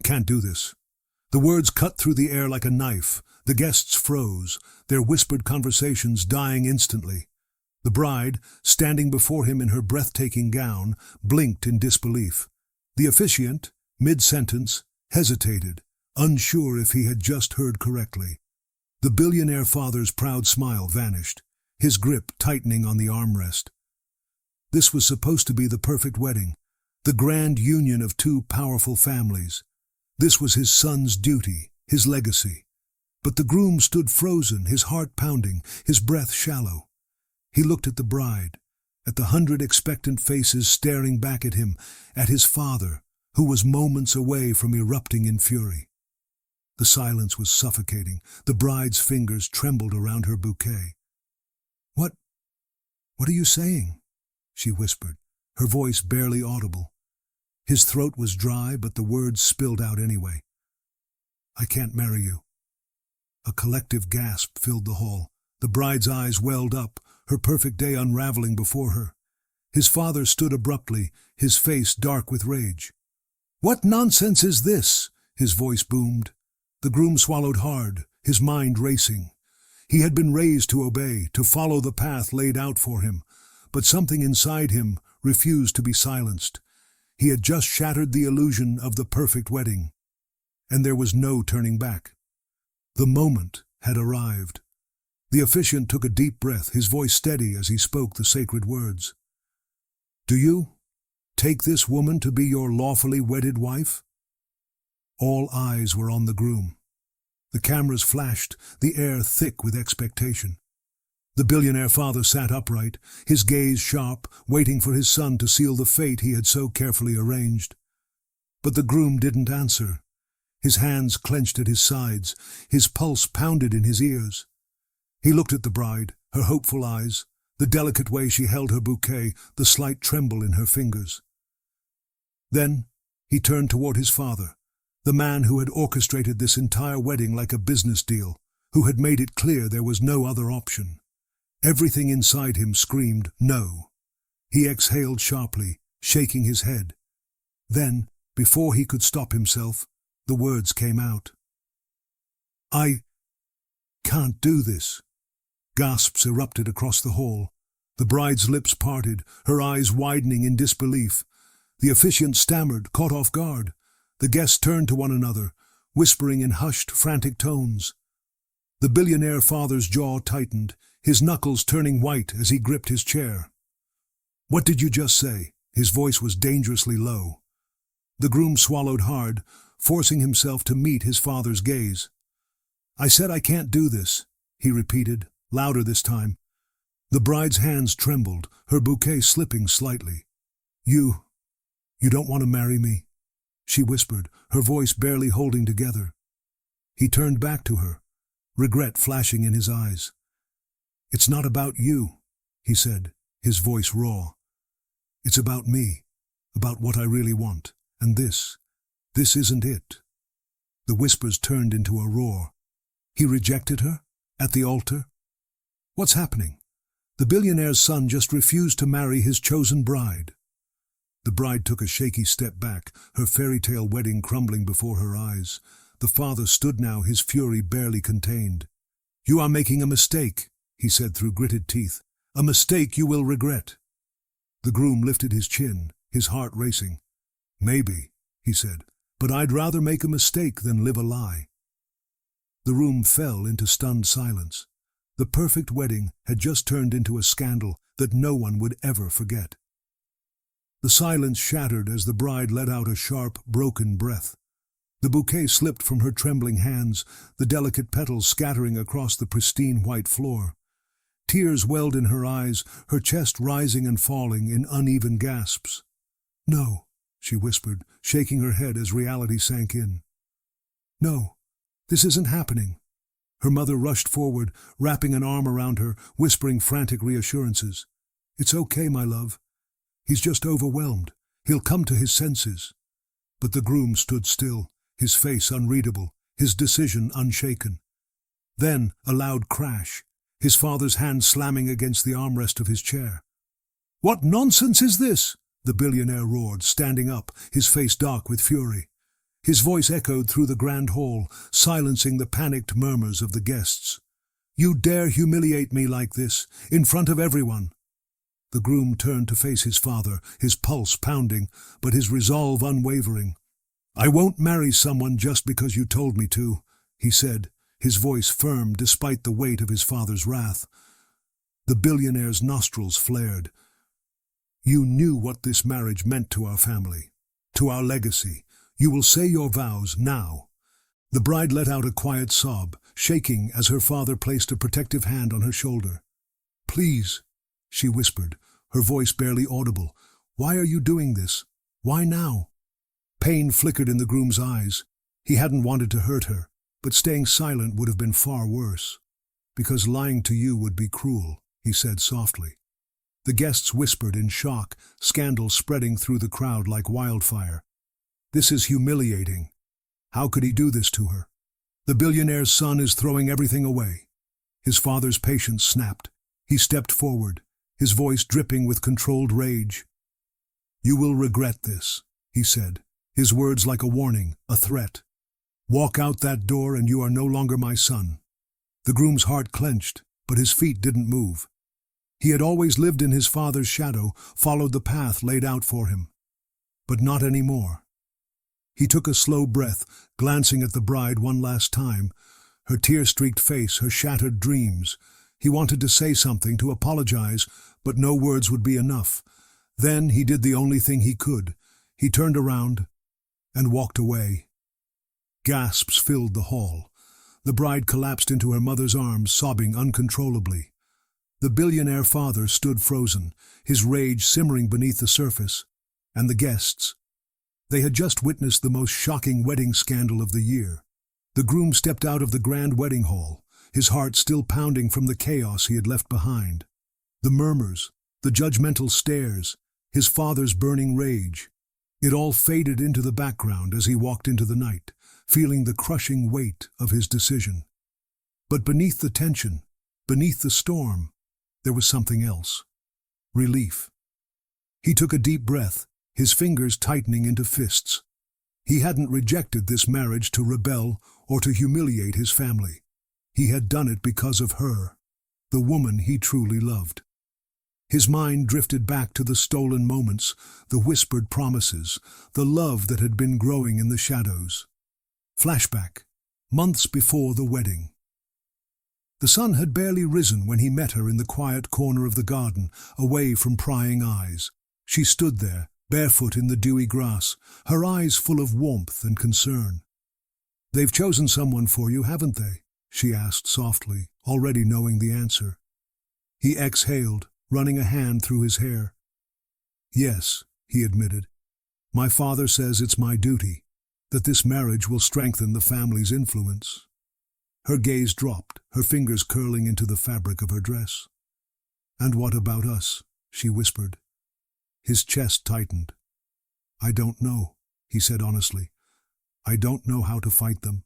can't do this." The words cut through the air like a knife. The guests froze, their whispered conversations dying instantly. The bride, standing before him in her breathtaking gown, blinked in disbelief. The officiant, mid-sentence, hesitated, unsure if he had just heard correctly. The billionaire father's proud smile vanished, his grip tightening on the armrest. This was supposed to be the perfect wedding, the grand union of two powerful families. This was his son's duty, his legacy. But the groom stood frozen, his heart pounding, his breath shallow. He looked at the bride, at the 100 expectant faces staring back at him, at his father, who was moments away from erupting in fury. The silence was suffocating. The bride's fingers trembled around her bouquet. What are you saying?" she whispered, her voice barely audible. His throat was dry, but the words spilled out anyway. "I can't marry you." A collective gasp filled the hall. The bride's eyes welled up, her perfect day unraveling before her. His father stood abruptly, his face dark with rage. "What nonsense is this?" his voice boomed. The groom swallowed hard, his mind racing. He had been raised to obey, to follow the path laid out for him, but something inside him refused to be silenced. He had just shattered the illusion of the perfect wedding, and there was no turning back. The moment had arrived. The officiant took a deep breath, his voice steady as he spoke the sacred words. "Do you take this woman to be your lawfully wedded wife?" All eyes were on the groom. The cameras flashed, the air thick with expectation. The billionaire father sat upright, his gaze sharp, waiting for his son to seal the fate he had so carefully arranged. But the groom didn't answer. His hands clenched at his sides, his pulse pounded in his ears. He looked at the bride, her hopeful eyes, the delicate way she held her bouquet, the slight tremble in her fingers. Then he turned toward his father, the man who had orchestrated this entire wedding like a business deal, who had made it clear there was no other option. Everything inside him screamed no. He exhaled sharply, shaking his head. Then, before he could stop himself, the words came out. "I can't do this." Gasps erupted across the hall. The bride's lips parted, her eyes widening in disbelief. The officiant stammered, caught off guard. The guests turned to one another, whispering in hushed, frantic tones. The billionaire father's jaw tightened, his knuckles turning white as he gripped his chair. "What did you just say?" His voice was dangerously low. The groom swallowed hard, forcing himself to meet his father's gaze. "I said I can't do this," he repeated, louder this time. The bride's hands trembled, her bouquet slipping slightly. You don't want to marry me?" she whispered, her voice barely holding together. He turned back to her, regret flashing in his eyes. "It's not about you," he said, his voice raw. "It's about me, about what I really want, and this isn't it." The whispers turned into a roar. He rejected her? At the altar? What's happening? The billionaire's son just refused to marry his chosen bride. The bride took a shaky step back, her fairy tale wedding crumbling before her eyes. The father stood now, his fury barely contained. "You are making a mistake," he said through gritted teeth. "A mistake you will regret." The groom lifted his chin, his heart racing. "Maybe," he said, "but I'd rather make a mistake than live a lie." The room fell into stunned silence. The perfect wedding had just turned into a scandal that no one would ever forget. The silence shattered as the bride let out a sharp, broken breath. The bouquet slipped from her trembling hands, the delicate petals scattering across the pristine white floor. Tears welled in her eyes, her chest rising and falling in uneven gasps. "No," she whispered, shaking her head as reality sank in. "No, this isn't happening." Her mother rushed forward, wrapping an arm around her, whispering frantic reassurances. "It's okay, my love. He's just overwhelmed. He'll come to his senses." But the groom stood still, his face unreadable, his decision unshaken. Then a loud crash, his father's hand slamming against the armrest of his chair. "What nonsense is this?" the billionaire roared, standing up, his face dark with fury. His voice echoed through the grand hall, silencing the panicked murmurs of the guests. "You dare humiliate me like this, in front of everyone?" The groom turned to face his father, his pulse pounding, but his resolve unwavering. "I won't marry someone just because you told me to," he said, his voice firm despite the weight of his father's wrath. The billionaire's nostrils flared. "You knew what this marriage meant to our family, to our legacy. You will say your vows now." The bride let out a quiet sob, shaking as her father placed a protective hand on her shoulder. "Please," she whispered, her voice barely audible. "Why are you doing this? Why now?" Pain flickered in the groom's eyes. He hadn't wanted to hurt her, but staying silent would have been far worse. "Because lying to you would be cruel," he said softly. The guests whispered in shock, scandal spreading through the crowd like wildfire. "This is humiliating. How could he do this to her? The billionaire's son is throwing everything away." His father's patience snapped. He stepped forward, his voice dripping with controlled rage. "You will regret this," he said, his words like a warning, a threat. "Walk out that door and you are no longer my son." The groom's heart clenched, but his feet didn't move. He had always lived in his father's shadow, followed the path laid out for him. But not anymore. He took a slow breath, glancing at the bride one last time, her tear-streaked face, her shattered dreams. He wanted to say something, to apologize, but no words would be enough. Then he did the only thing he could. He turned around and walked away. Gasps filled the hall. The bride collapsed into her mother's arms, sobbing uncontrollably. The billionaire father stood frozen, his rage simmering beneath the surface. And the guests. They had just witnessed the most shocking wedding scandal of the year. The groom stepped out of the grand wedding hall, his heart still pounding from the chaos he had left behind. The murmurs, the judgmental stares, his father's burning rage. It all faded into the background as he walked into the night, feeling the crushing weight of his decision. But beneath the tension, beneath the storm, there was something else. Relief. He took a deep breath, his fingers tightening into fists. He hadn't rejected this marriage to rebel or to humiliate his family. He had done it because of her, the woman he truly loved. His mind drifted back to the stolen moments, the whispered promises, the love that had been growing in the shadows. Flashback, months before the wedding. The sun had barely risen when he met her in the quiet corner of the garden, away from prying eyes. She stood there, barefoot in the dewy grass, her eyes full of warmth and concern. "They've chosen someone for you, haven't they?" she asked softly, already knowing the answer. He exhaled, running a hand through his hair. "Yes," he admitted. "My father says it's my duty, that this marriage will strengthen the family's influence." Her gaze dropped, her fingers curling into the fabric of her dress. "And what about us?" she whispered. His chest tightened. "I don't know," he said honestly. "I don't know how to fight them."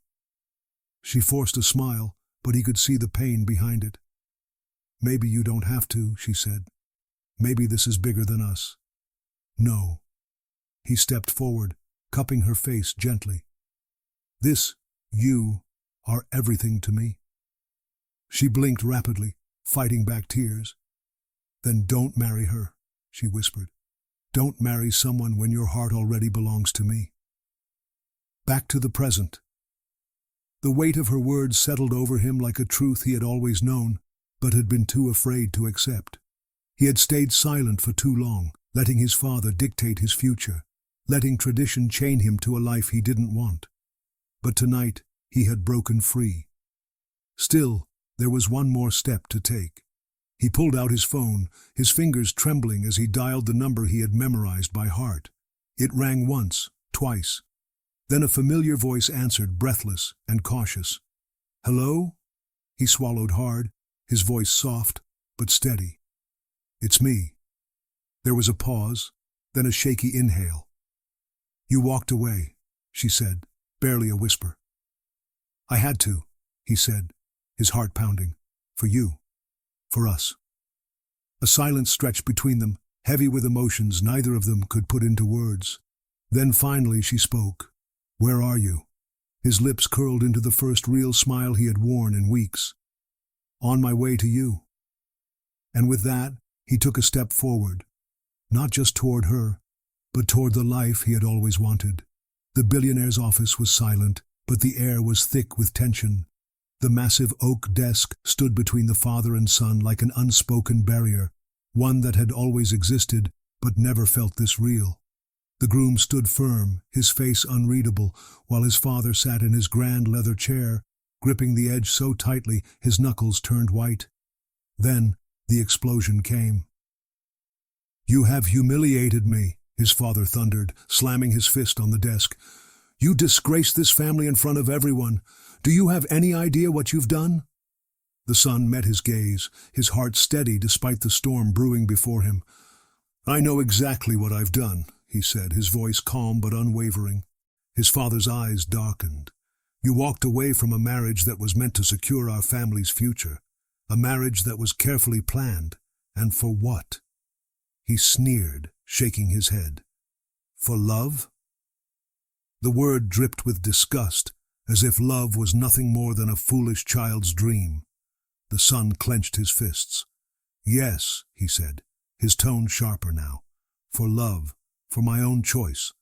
She forced a smile, but he could see the pain behind it. "Maybe you don't have to," she said. "Maybe this is bigger than us." "No." He stepped forward, cupping her face gently. You are everything to me." She blinked rapidly, fighting back tears. "Then don't marry her," she whispered. "Don't marry someone when your heart already belongs to me." Back to the present. The weight of her words settled over him like a truth he had always known, but had been too afraid to accept. He had stayed silent for too long, letting his father dictate his future, letting tradition chain him to a life he didn't want. But tonight, he had broken free. Still, there was one more step to take. He pulled out his phone, his fingers trembling as he dialed the number he had memorized by heart. It rang once, twice. Then a familiar voice answered, breathless and cautious. "Hello?" He swallowed hard, his voice soft but steady. "It's me." There was a pause, then a shaky inhale. "You walked away," she said, barely a whisper. "I had to," he said, his heart pounding. "For you. For us." A silence stretched between them, heavy with emotions neither of them could put into words. Then finally she spoke. Where are you? His lips curled into the first real smile he had worn in weeks. On my way to you. And with that, he took a step forward, not just toward her, but toward the life he had always wanted. The billionaire's office was silent, but the air was thick with tension. The massive oak desk stood between the father and son like an unspoken barrier, one that had always existed but never felt this real. The groom stood firm, his face unreadable, while his father sat in his grand leather chair, gripping the edge so tightly his knuckles turned white. Then the explosion came. "You have humiliated me," his father thundered, slamming his fist on the desk. "You disgraced this family in front of everyone. Do you have any idea what you've done?" The son met his gaze, his heart steady despite the storm brewing before him. "I know exactly what I've done," he said, his voice calm but unwavering. His father's eyes darkened. "You walked away from a marriage that was meant to secure our family's future, a marriage that was carefully planned. And for what?" He sneered, shaking his head. "For love?" The word dripped with disgust, as if love was nothing more than a foolish child's dream. The son clenched his fists. "Yes," he said, his tone sharper now. "For love, for my own choice,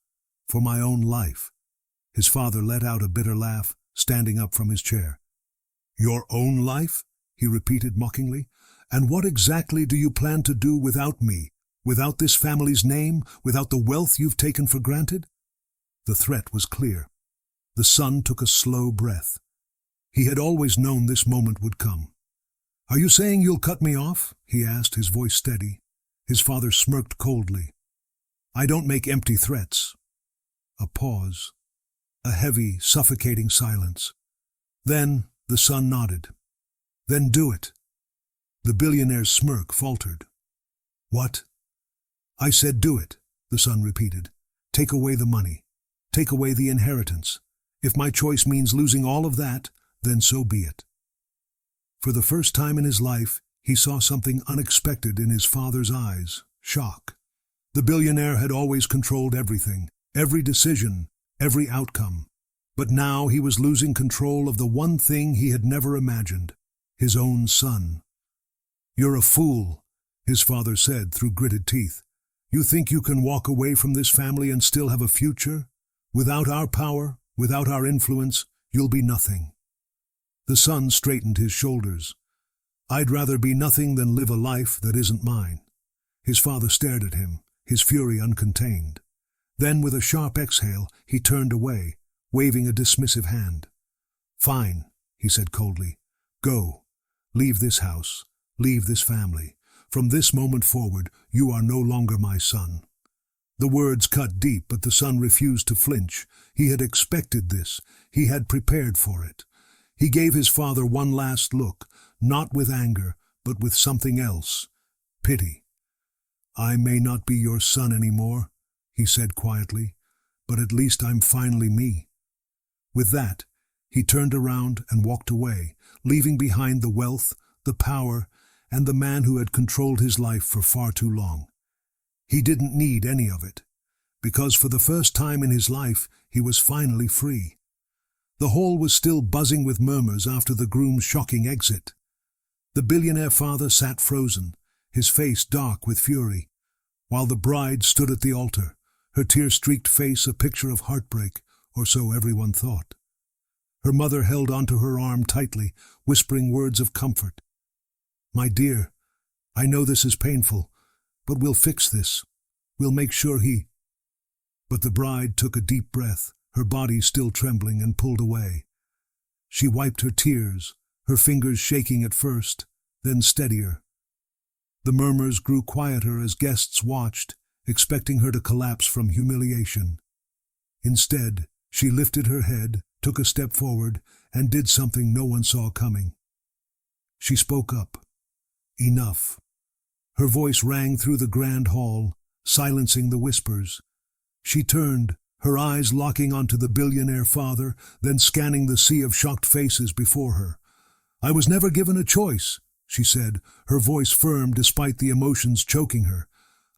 for my own life." His father let out a bitter laugh, standing up from his chair. "Your own life?" he repeated mockingly. "And what exactly do you plan to do without me, without this family's name, without the wealth you've taken for granted?" The threat was clear. The son took a slow breath. He had always known this moment would come. "Are you saying you'll cut me off?" he asked, his voice steady. His father smirked coldly. "I don't make empty threats." A pause. A heavy, suffocating silence. Then the son nodded. "Then do it." The billionaire's smirk faltered. "What?" "I said do it," the son repeated. "Take away the money. Take away the inheritance. If my choice means losing all of that, then so be it." For the first time in his life, he saw something unexpected in his father's eyes: shock. The billionaire had always controlled everything, every decision, every outcome. But now he was losing control of the one thing he had never imagined: his own son. "You're a fool," his father said through gritted teeth. "You think you can walk away from this family and still have a future? Without our power, without our influence, you'll be nothing." The son straightened his shoulders. "I'd rather be nothing than live a life that isn't mine." His father stared at him, his fury uncontained. Then, with a sharp exhale, he turned away, waving a dismissive hand. "Fine," he said coldly. "Go. Leave this house. Leave this family. From this moment forward, you are no longer my son." The words cut deep, but the son refused to flinch. He had expected this. He had prepared for it. He gave his father one last look, not with anger, but with something else: pity. "I may not be your son anymore," he said quietly, "but at least I'm finally me." With that, he turned around and walked away, leaving behind the wealth, the power, and the man who had controlled his life for far too long. He didn't need any of it, because for the first time in his life, he was finally free. The hall was still buzzing with murmurs after the groom's shocking exit. The billionaire father sat frozen, his face dark with fury, while the bride stood at the altar, her tear-streaked face a picture of heartbreak, or so everyone thought. Her mother held onto her arm tightly, whispering words of comfort. "My dear, I know this is painful, but we'll fix this. We'll make sure he—" But the bride took a deep breath, her body still trembling, and pulled away. She wiped her tears, her fingers shaking at first, then steadier. The murmurs grew quieter as guests watched, expecting her to collapse from humiliation. Instead, she lifted her head, took a step forward, and did something no one saw coming. She spoke up. Enough. Her voice rang through the grand hall, silencing the whispers. She turned, her eyes locking onto the billionaire father, then scanning the sea of shocked faces before her. "I was never given a choice," she said, her voice firm despite the emotions choking her.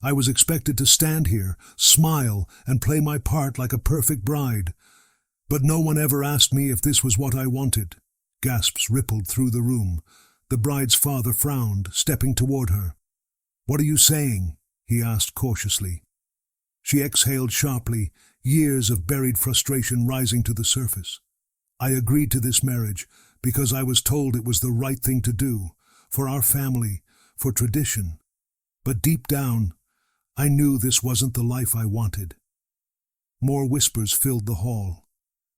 "I was expected to stand here, smile, and play my part like a perfect bride. But no one ever asked me if this was what I wanted. Gasps rippled through the room. The bride's father frowned, stepping toward her. "What are you saying?" he asked cautiously. She exhaled sharply, years of buried frustration rising to the surface. "I agreed to this marriage because I was told it was the right thing to do, for our family, for tradition. But deep down, I knew this wasn't the life I wanted." More whispers filled the hall.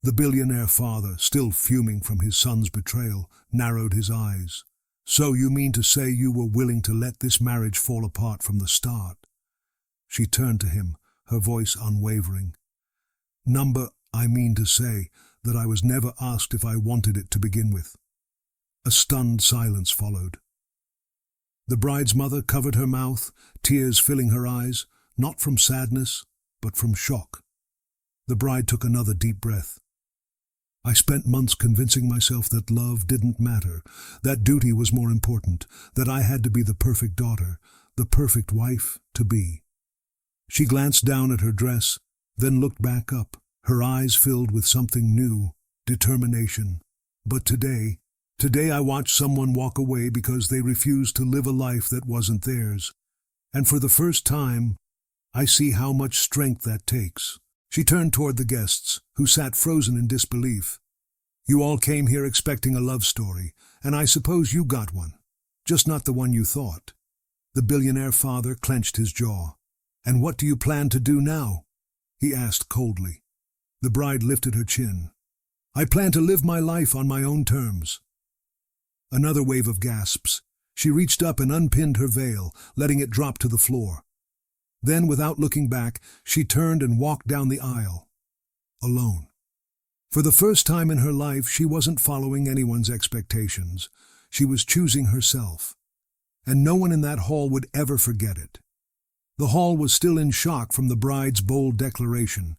The billionaire father, still fuming from his son's betrayal, narrowed his eyes. "So you mean to say you were willing to let this marriage fall apart from the start?" She turned to him, her voice unwavering. I mean to say that I was never asked if I wanted it to begin with." A stunned silence followed. The bride's mother covered her mouth, tears filling her eyes, not from sadness, but from shock. The bride took another deep breath. "I spent months convincing myself that love didn't matter, that duty was more important, that I had to be the perfect daughter, the perfect wife to be." She glanced down at her dress, then looked back up, her eyes filled with something new, determination. "But today I watched someone walk away because they refused to live a life that wasn't theirs. And for the first time, I see how much strength that takes." She turned toward the guests, who sat frozen in disbelief. "You all came here expecting a love story, and I suppose you got one. Just not the one you thought." The billionaire father clenched his jaw. "And what do you plan to do now?" he asked coldly. The bride lifted her chin. "I plan to live my life on my own terms." Another wave of gasps. She reached up and unpinned her veil, letting it drop to the floor. Then, without looking back, she turned and walked down the aisle. Alone. For the first time in her life, she wasn't following anyone's expectations. She was choosing herself. And no one in that hall would ever forget it. The hall was still in shock from the bride's bold declaration,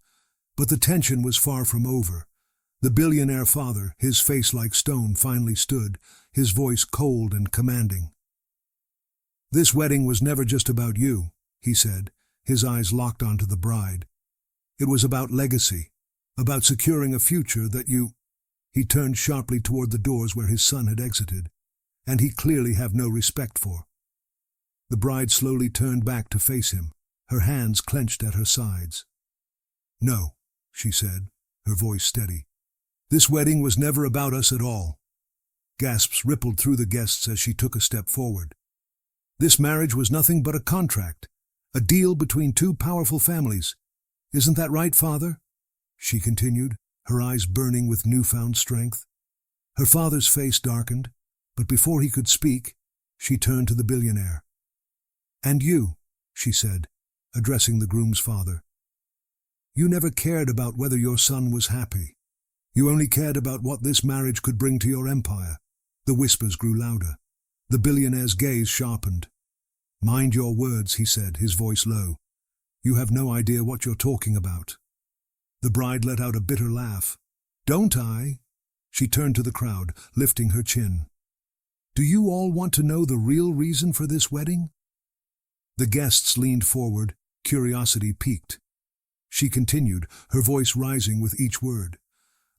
but the tension was far from over. The billionaire father, his face like stone, finally stood, his voice cold and commanding. "This wedding was never just about you," he said, his eyes locked onto the bride. "It was about legacy, about securing a future that you—" He turned sharply toward the doors where his son had exited, "and he clearly have no respect for." The bride slowly turned back to face him, her hands clenched at her sides. "No," she said, her voice steady. "This wedding was never about us at all." Gasps rippled through the guests as she took a step forward. "This marriage was nothing but a contract, a deal between two powerful families. Isn't that right, Father?" she continued, her eyes burning with newfound strength. Her father's face darkened, but before he could speak, she turned to the billionaire. "And you," she said, addressing the groom's father. "You never cared about whether your son was happy. You only cared about what this marriage could bring to your empire." The whispers grew louder. The billionaire's gaze sharpened. "Mind your words," he said, his voice low. "You have no idea what you're talking about." The bride let out a bitter laugh. "Don't I?" She turned to the crowd, lifting her chin. "Do you all want to know the real reason for this wedding?" The guests leaned forward, curiosity piqued. She continued, her voice rising with each word.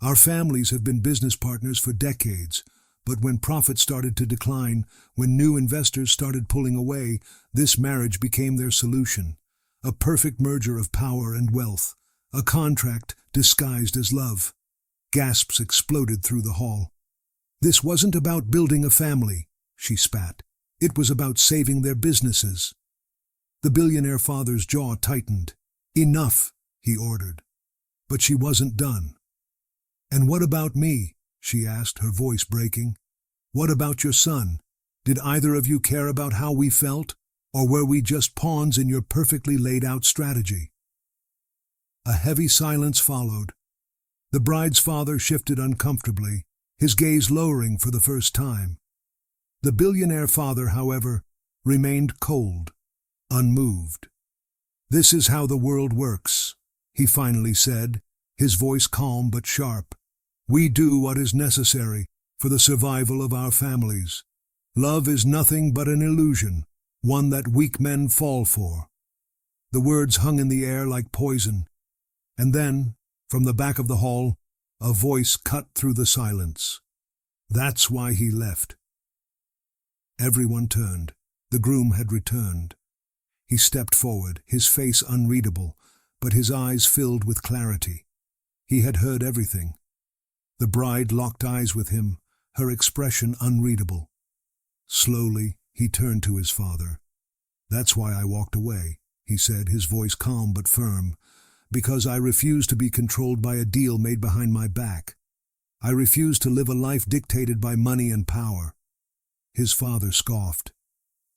"Our families have been business partners for decades, but when profits started to decline, when new investors started pulling away, this marriage became their solution. A perfect merger of power and wealth, a contract disguised as love." Gasps exploded through the hall. "This wasn't about building a family," she spat. "It was about saving their businesses." The billionaire father's jaw tightened. "Enough," he ordered. But she wasn't done. "And what about me?" she asked, her voice breaking. "What about your son? Did either of you care about how we felt, or were we just pawns in your perfectly laid-out strategy?" A heavy silence followed. The bride's father shifted uncomfortably, his gaze lowering for the first time. The billionaire father, however, remained cold, unmoved. "This is how the world works," he finally said, his voice calm but sharp. "We do what is necessary for the survival of our families. Love is nothing but an illusion, one that weak men fall for." The words hung in the air like poison, and then, from the back of the hall, A voice cut through the silence. That's why he left. Everyone turned. The groom had returned. He stepped forward, his face unreadable, but his eyes filled with clarity. He had heard everything. The bride locked eyes with him, her expression unreadable. Slowly, he turned to his father. "That's why I walked away," he said, his voice calm but firm. "Because I refuse to be controlled by a deal made behind my back. I refuse to live a life dictated by money and power." His father scoffed.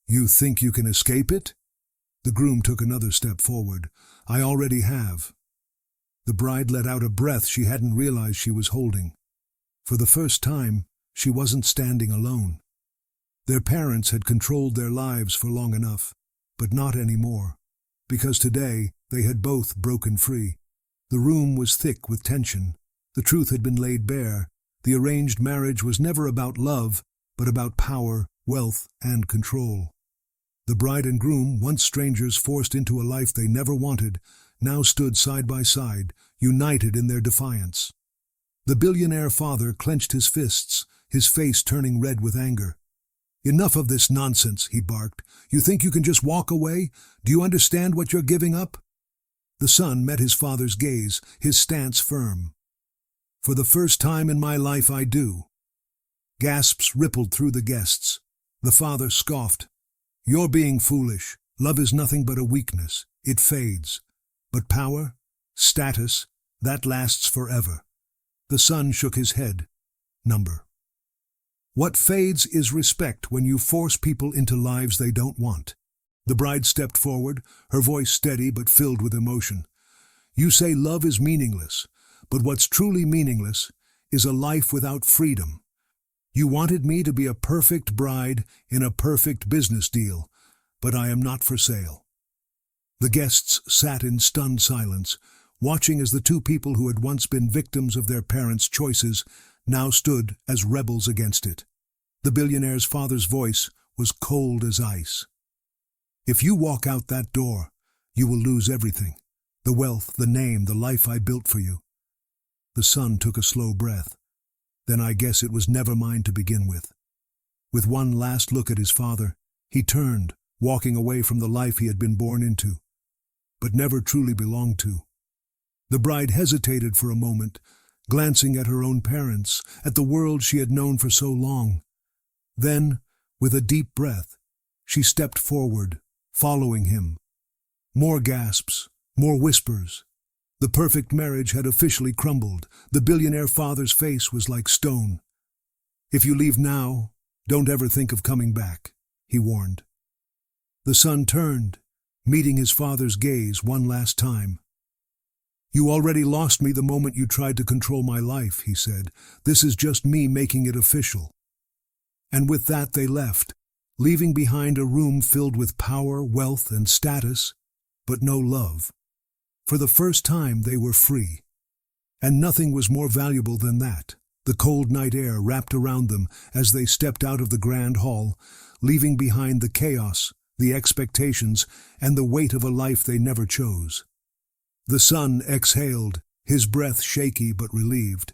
"You think you can escape it?" The groom took another step forward. "I already have." The bride let out a breath she hadn't realized she was holding. For the first time, she wasn't standing alone. Their parents had controlled their lives for long enough, but not anymore, because today they had both broken free. The room was thick with tension. The truth had been laid bare. The arranged marriage was never about love, but about power, wealth, and control. The bride and groom, once strangers forced into a life they never wanted, now stood side by side, united in their defiance. The billionaire father clenched his fists, his face turning red with anger. "Enough of this nonsense," he barked. "You think you can just walk away? Do you understand what you're giving up?" The son met his father's gaze, his stance firm. "For the first time in my life I do." Gasps rippled through the guests. The father scoffed. "You're being foolish. Love is nothing but a weakness. It fades. But power, status, that lasts forever." The son shook his head. "Number. What fades is respect when you force people into lives they don't want." The bride stepped forward, her voice steady but filled with emotion. "You say love is meaningless, but what's truly meaningless is a life without freedom. You wanted me to be a perfect bride in a perfect business deal, but I am not for sale." The guests sat in stunned silence, watching as the two people who had once been victims of their parents' choices now stood as rebels against it. The billionaire's father's voice was cold as ice. "If you walk out that door, you will lose everything. The wealth, the name, the life I built for you." The son took a slow breath. Then I guess it was never mine to begin with. With one last look at his father, he turned, walking away from the life he had been born into, but never truly belonged to. The bride hesitated for a moment, glancing at her own parents, at the world she had known for so long. Then, with a deep breath, she stepped forward, following him. More gasps, more whispers. The perfect marriage had officially crumbled. The billionaire father's face was like stone. "If you leave now, don't ever think of coming back," he warned. The son turned, meeting his father's gaze one last time. "You already lost me the moment you tried to control my life," he said. "This is just me making it official." And with that they left, leaving behind a room filled with power, wealth, and status, but no love. For the first time they were free. And nothing was more valuable than that. The cold night air wrapped around them as they stepped out of the grand hall, leaving behind the chaos, the expectations, and the weight of a life they never chose. The son exhaled, his breath shaky but relieved.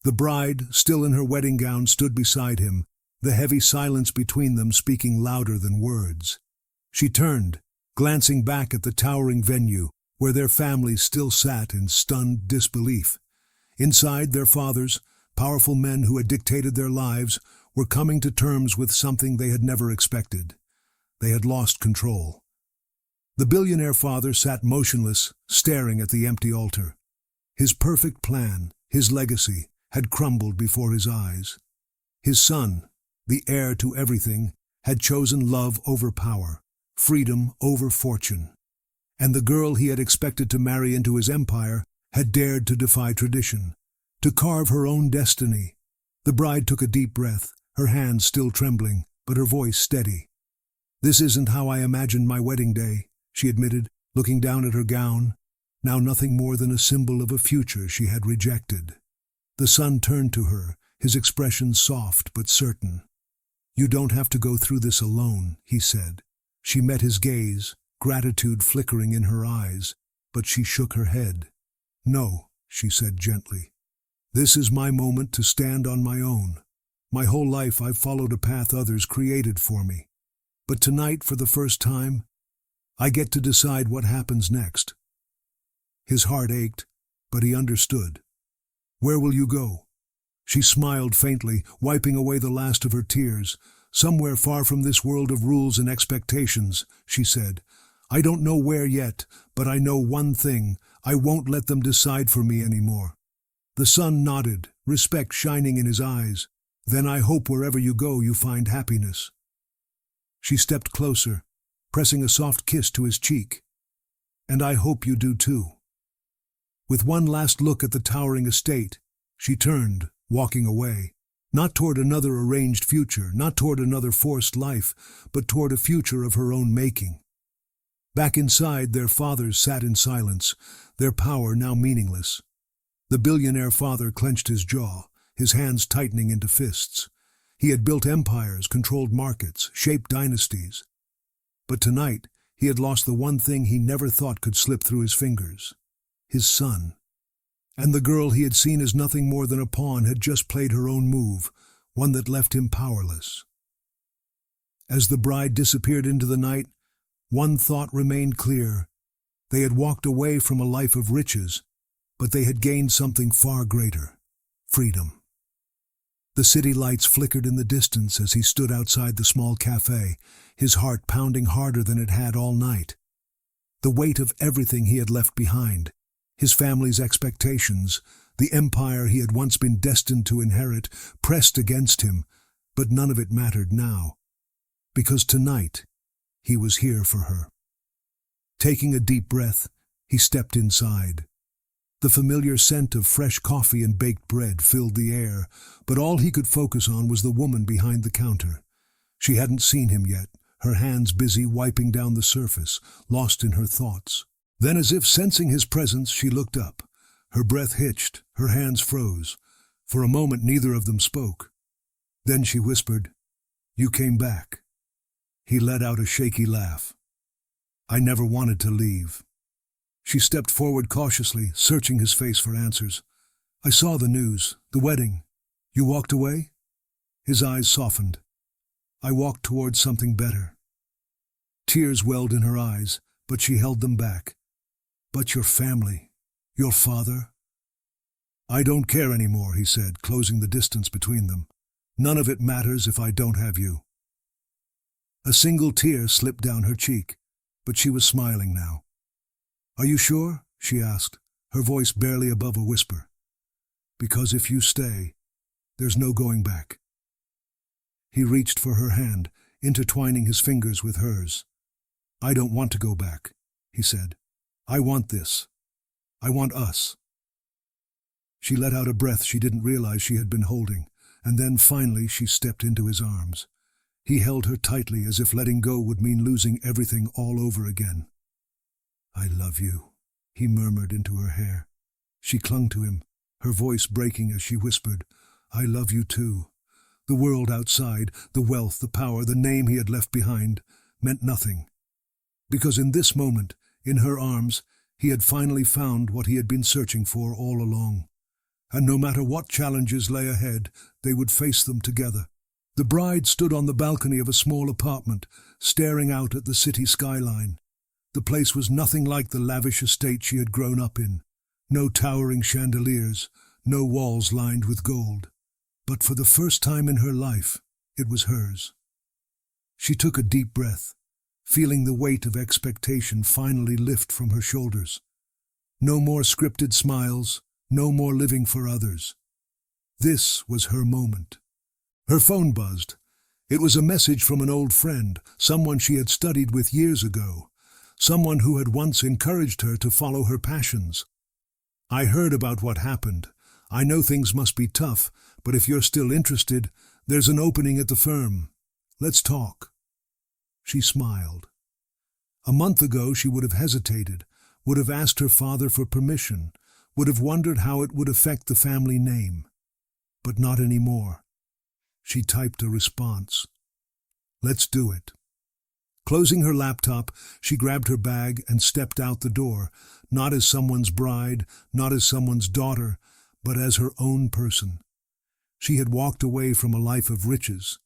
The bride, still in her wedding gown, stood beside him, the heavy silence between them speaking louder than words. She turned, glancing back at the towering venue, where their families still sat in stunned disbelief. Inside, their fathers, powerful men who had dictated their lives, were coming to terms with something they had never expected. They had lost control. The billionaire father sat motionless, staring at the empty altar. His perfect plan, his legacy, had crumbled before his eyes. His son, the heir to everything, had chosen love over power, freedom over fortune. And the girl he had expected to marry into his empire had dared to defy tradition, to carve her own destiny. The bride took a deep breath, her hands still trembling, but her voice steady. "This isn't how I imagined my wedding day," she admitted, looking down at her gown, now nothing more than a symbol of a future she had rejected. The son turned to her, his expression soft but certain. "You don't have to go through this alone," he said. She met his gaze, gratitude flickering in her eyes, but she shook her head. "No," she said gently. This is my moment to stand on my own. My whole life I've followed a path others created for me. But tonight, for the first time, I get to decide what happens next. His heart ached, but he understood. Where will you go? She smiled faintly, wiping away the last of her tears. Somewhere far from this world of rules and expectations, she said. I don't know where yet, but I know one thing. I won't let them decide for me anymore. The son nodded, respect shining in his eyes. Then I hope wherever you go you find happiness. She stepped closer, pressing a soft kiss to his cheek. And I hope you do too. With one last look at the towering estate, she turned, walking away. Not toward another arranged future, not toward another forced life, but toward a future of her own making. Back inside, their fathers sat in silence, their power now meaningless. The billionaire father clenched his jaw, his hands tightening into fists. He had built empires, controlled markets, shaped dynasties. But tonight, he had lost the one thing he never thought could slip through his fingers: his son. And the girl he had seen as nothing more than a pawn had just played her own move, one that left him powerless. As the bride disappeared into the night, one thought remained clear. They had walked away from a life of riches, but they had gained something far greater: freedom. The city lights flickered in the distance as he stood outside the small cafe, his heart pounding harder than it had all night. The weight of everything he had left behind, his family's expectations, the empire he had once been destined to inherit, pressed against him, but none of it mattered now. Because tonight, he was here for her. Taking a deep breath, he stepped inside. The familiar scent of fresh coffee and baked bread filled the air, but all he could focus on was the woman behind the counter. She hadn't seen him yet, her hands busy wiping down the surface, lost in her thoughts. Then, as if sensing his presence, she looked up. Her breath hitched, her hands froze. For a moment neither of them spoke. Then she whispered, "You came back." He let out a shaky laugh. "I never wanted to leave." She stepped forward cautiously, searching his face for answers. "I saw the news, the wedding. You walked away?" His eyes softened. "I walked towards something better." Tears welled in her eyes, but she held them back. "But your family, your father?" "I don't care anymore," he said, closing the distance between them. "None of it matters if I don't have you." A single tear slipped down her cheek, but she was smiling now. "Are you sure?" she asked, her voice barely above a whisper. "Because if you stay, there's no going back." He reached for her hand, intertwining his fingers with hers. "I don't want to go back," he said. "I want this. I want us." She let out a breath she didn't realize she had been holding, and then finally she stepped into his arms. He held her tightly, as if letting go would mean losing everything all over again. "I love you," he murmured into her hair. She clung to him, her voice breaking as she whispered, "I love you too." The world outside, the wealth, the power, the name he had left behind, meant nothing. Because in this moment, in her arms, he had finally found what he had been searching for all along. And no matter what challenges lay ahead, they would face them together. The bride stood on the balcony of a small apartment, staring out at the city skyline. The place was nothing like the lavish estate she had grown up in. No towering chandeliers, no walls lined with gold. But for the first time in her life, it was hers. She took a deep breath, feeling the weight of expectation finally lift from her shoulders. No more scripted smiles, no more living for others. This was her moment. Her phone buzzed. It was a message from an old friend, someone she had studied with years ago. Someone who had once encouraged her to follow her passions. "I heard about what happened. I know things must be tough, but if you're still interested, there's an opening at the firm. Let's talk." She smiled. A month ago she would have hesitated, would have asked her father for permission, would have wondered how it would affect the family name. But not anymore. She typed a response. "Let's do it." Closing her laptop, she grabbed her bag and stepped out the door, not as someone's bride, not as someone's daughter, but as her own person. She had walked away from a life of riches,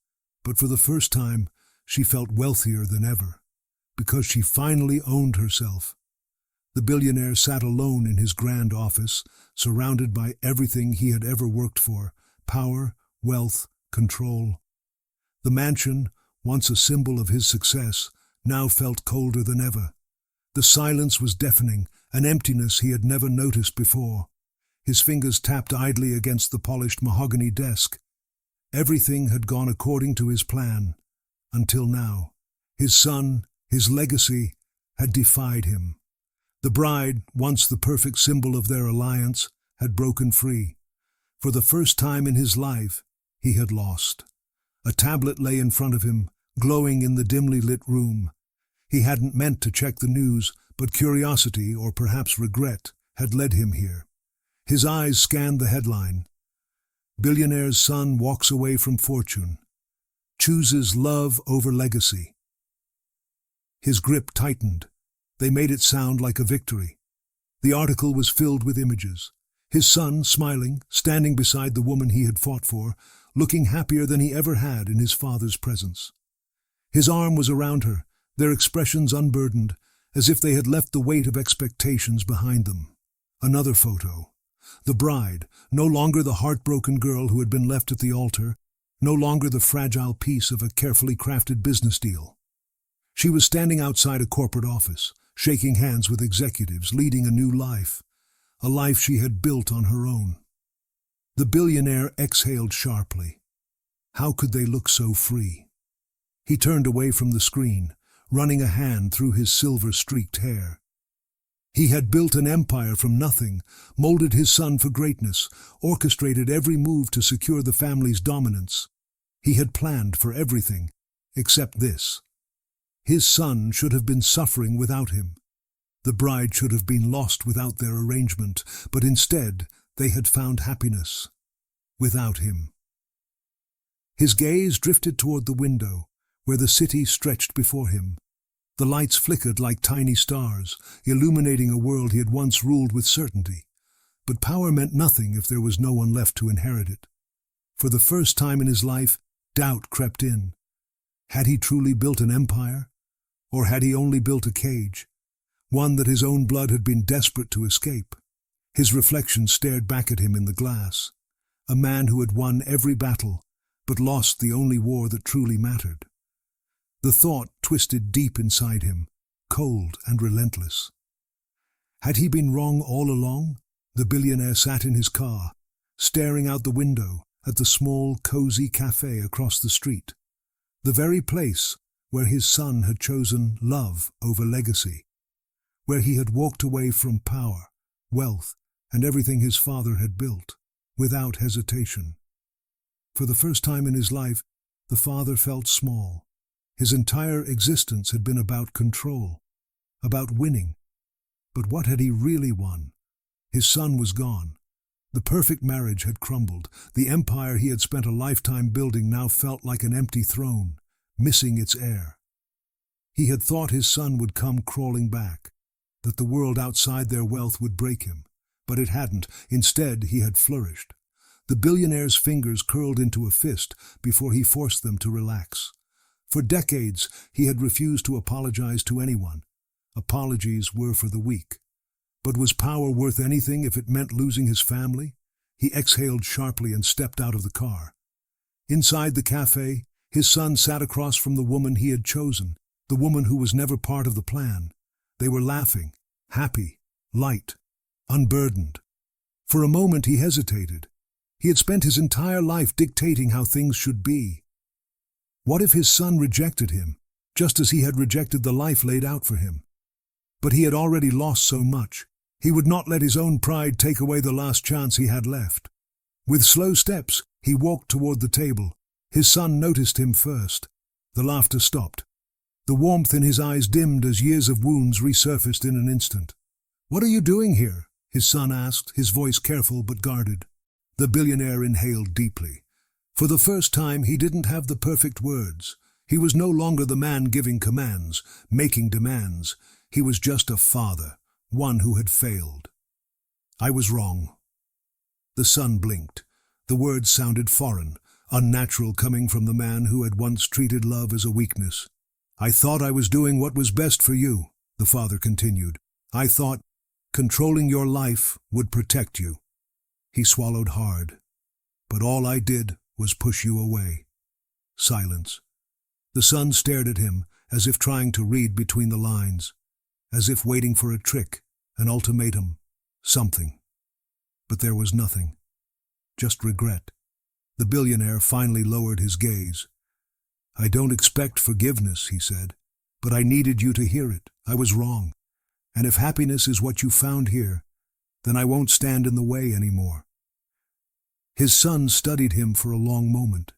but for the first time she felt wealthier than ever, because she finally owned herself. The billionaire sat alone in his grand office, surrounded by everything he had ever worked for: power, wealth, control. The mansion, once a symbol of his success, now felt colder than ever. The silence was deafening, an emptiness he had never noticed before. His fingers tapped idly against the polished mahogany desk. Everything had gone according to his plan, until now. His son, his legacy, had defied him. The bride, once the perfect symbol of their alliance, had broken free. For the first time in his life, he had lost. A tablet lay in front of him, glowing in the dimly lit room. He hadn't meant to check the news, but curiosity, or perhaps regret, had led him here. His eyes scanned the headline: "Billionaire's son walks away from fortune. Chooses love over legacy." His grip tightened. They made it sound like a victory. The article was filled with images. His son, smiling, standing beside the woman he had fought for, looking happier than he ever had in his father's presence. His arm was around her, their expressions unburdened, as if they had left the weight of expectations behind them. Another photo. The bride, no longer the heartbroken girl who had been left at the altar, no longer the fragile piece of a carefully crafted business deal. She was standing outside a corporate office, shaking hands with executives, leading a new life, a life she had built on her own. The billionaire exhaled sharply. How could they look so free? He turned away from the screen, running a hand through his silver-streaked hair. He had built an empire from nothing, molded his son for greatness, orchestrated every move to secure the family's dominance. He had planned for everything, except this. His son should have been suffering without him. The bride should have been lost without their arrangement, but instead they had found happiness without him. His gaze drifted toward the window, where the city stretched before him. The lights flickered like tiny stars, illuminating a world he had once ruled with certainty. But power meant nothing if there was no one left to inherit it. For the first time in his life, doubt crept in. Had he truly built an empire? Or had he only built a cage? One that his own blood had been desperate to escape. His reflection stared back at him in the glass. A man who had won every battle, but lost the only war that truly mattered. The thought twisted deep inside him, cold and relentless. Had he been wrong all along? The billionaire sat in his car, staring out the window at the small, cozy cafe across the street. The very place where his son had chosen love over legacy. Where he had walked away from power, wealth, and everything his father had built, without hesitation. For the first time in his life, the father felt small. His entire existence had been about control, about winning. But what had he really won? His son was gone. The perfect marriage had crumbled. The empire he had spent a lifetime building now felt like an empty throne, missing its heir. He had thought his son would come crawling back, that the world outside their wealth would break him. But it hadn't. Instead, he had flourished. The billionaire's fingers curled into a fist before he forced them to relax. For decades, he had refused to apologize to anyone. Apologies were for the weak. But was power worth anything if it meant losing his family? He exhaled sharply and stepped out of the car. Inside the cafe, his son sat across from the woman he had chosen, the woman who was never part of the plan. They were laughing, happy, light, unburdened. For a moment he hesitated. He had spent his entire life dictating how things should be. What if his son rejected him, just as he had rejected the life laid out for him? But he had already lost so much. He would not let his own pride take away the last chance he had left. With slow steps, he walked toward the table. His son noticed him first. The laughter stopped. The warmth in his eyes dimmed as years of wounds resurfaced in an instant. "What are you doing here?" his son asked, his voice careful but guarded. The billionaire inhaled deeply. For the first time, he didn't have the perfect words. He was no longer the man giving commands, making demands. He was just a father, one who had failed. "I was wrong." The sun blinked. The words sounded foreign, unnatural coming from the man who had once treated love as a weakness. "I thought I was doing what was best for you," the father continued. "I thought controlling your life would protect you." He swallowed hard. "But all I did was push you away." Silence. The son stared at him, as if trying to read between the lines, as if waiting for a trick, an ultimatum, something. But there was nothing. Just regret. The billionaire finally lowered his gaze. "I don't expect forgiveness," he said, "but I needed you to hear it. I was wrong. And if happiness is what you found here, then I won't stand in the way anymore." His son studied him for a long moment.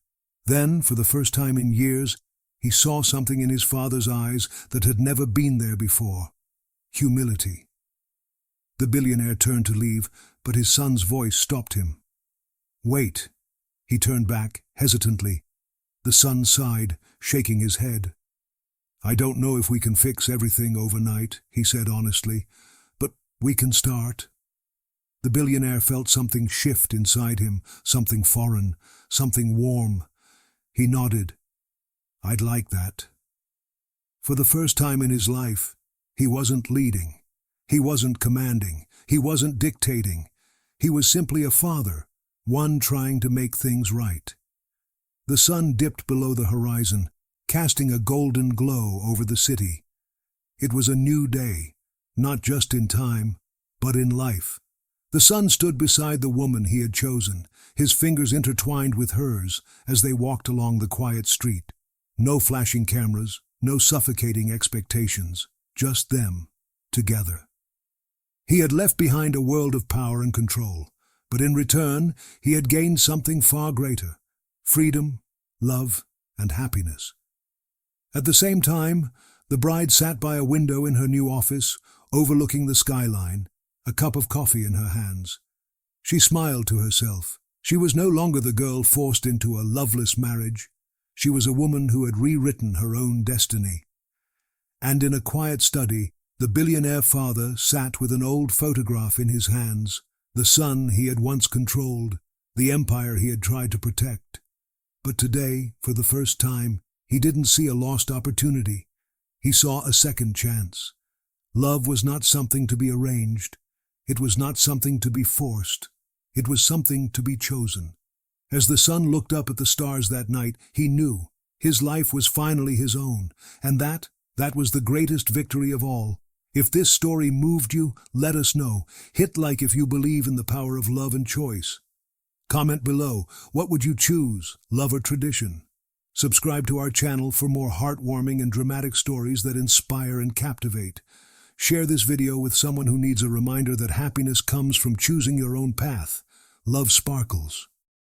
Then, for the first time in years, he saw something in his father's eyes that had never been there before. Humility. The billionaire turned to leave, but his son's voice stopped him. "Wait." He turned back, hesitantly. The son sighed, shaking his head. "I don't know if we can fix everything overnight," he said honestly, "but we can start." The billionaire felt something shift inside him, something foreign, something warm. He nodded. "I'd like that." For the first time in his life, he wasn't leading. He wasn't commanding. He wasn't dictating. He was simply a father, one trying to make things right. The sun dipped below the horizon, casting a golden glow over the city. It was a new day, not just in time, but in life. The son stood beside the woman he had chosen, his fingers intertwined with hers as they walked along the quiet street. No flashing cameras, no suffocating expectations, just them, together. He had left behind a world of power and control, but in return he had gained something far greater: freedom, love, and happiness. At the same time, the bride sat by a window in her new office, overlooking the skyline, a cup of coffee in her hands. She smiled to herself. She was no longer the girl forced into a loveless marriage. She was a woman who had rewritten her own destiny. And in a quiet study, the billionaire father sat with an old photograph in his hands, the son he had once controlled, the empire he had tried to protect. But today, for the first time, he didn't see a lost opportunity. He saw a second chance. Love was not something to be arranged. It was not something to be forced. It was something to be chosen. As the son looked up at the stars that night, he knew his life was finally his own, and that was the greatest victory of all. If this story moved you, let us know. Hit like if you believe in the power of love and choice. Comment below, what would you choose, love or tradition? Subscribe to our channel for more heartwarming and dramatic stories that inspire and captivate. Share this video with someone who needs a reminder that happiness comes from choosing your own path. Love sparkles.